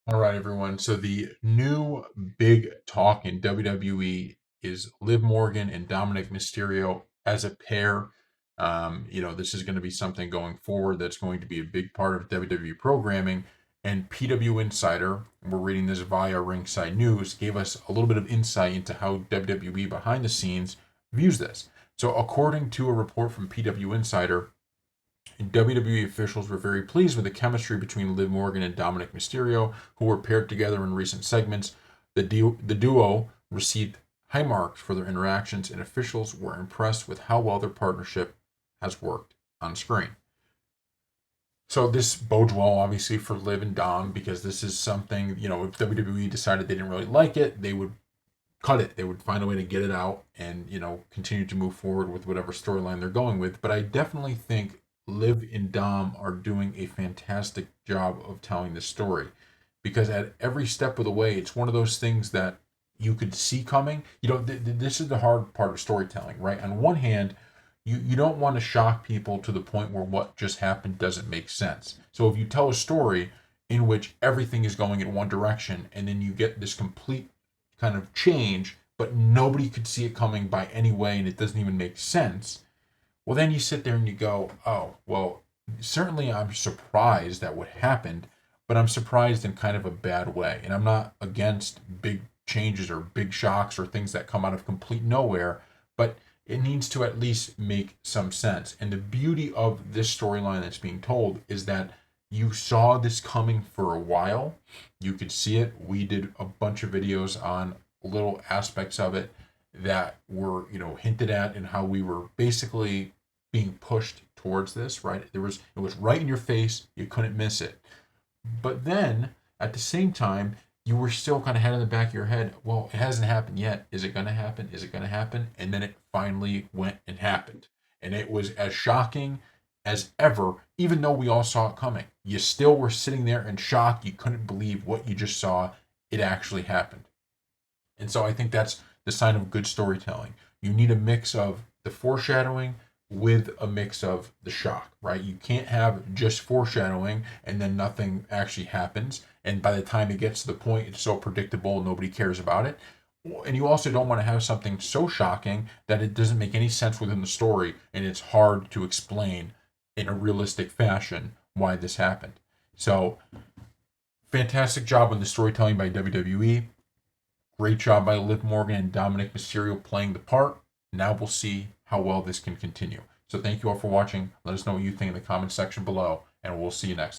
All right, everyone. So the new big talk in WWE is Liv Morgan and Dominik Mysterio as a pair. This is going to be something going forward that's going to be a big part of WWE programming. And PW Insider, we're reading this via Ringside News, gave us a little bit of insight into how WWE behind the scenes views this. So, according to a report from PW Insider, WWE officials were very pleased with the chemistry between Liv Morgan and Dominik Mysterio, who were paired together in recent segments. The duo received high marks for their interactions, and officials were impressed with how well their partnership has worked on screen. So this bodes well, obviously, for Liv and Dom because this is something, if WWE decided they didn't really like it, they would cut it. They would find a way to get it out and, continue to move forward with whatever storyline they're going with. But I definitely think Liv and Dom are doing a fantastic job of telling this story because at every step of the way, it's one of those things that you could see coming. This is the hard part of storytelling, right? On one hand, you don't want to shock people to the point where what just happened doesn't make sense. So if you tell a story in which everything is going in one direction and then you get this complete kind of change, but nobody could see it coming by any way and it doesn't even make sense, well, then you sit there and you go, oh, well, certainly I'm surprised at what happened, but I'm surprised in kind of a bad way. And I'm not against big changes or big shocks or things that come out of complete nowhere, but it needs to at least make some sense. And the beauty of this storyline that's being told is that you saw this coming for a while. You could see it. We did a bunch of videos on little aspects of it that were, hinted at and how we were basically being pushed towards this, right? It was right in your face. You couldn't miss it. But then at the same time, you were still kind of had in the back of your head, well, it hasn't happened yet. Is it going to happen? Is it going to happen? And then it finally went and happened. And it was as shocking as ever, even though we all saw it coming. You still were sitting there in shock. You couldn't believe what you just saw. It actually happened. And so I think that's the sign of good storytelling. You need a mix of the foreshadowing with a mix of the shock, right? You can't have just foreshadowing and then nothing actually happens. And by the time it gets to the point, it's so predictable, nobody cares about it. And you also don't want to have something so shocking that it doesn't make any sense within the story and it's hard to explain in a realistic fashion why this happened. So, fantastic job on the storytelling by WWE. Great job by Liv Morgan and Dominik Mysterio playing the part. Now we'll see how well this can continue. So thank you all for watching. Let us know what you think in the comment section below, and we'll see you next time.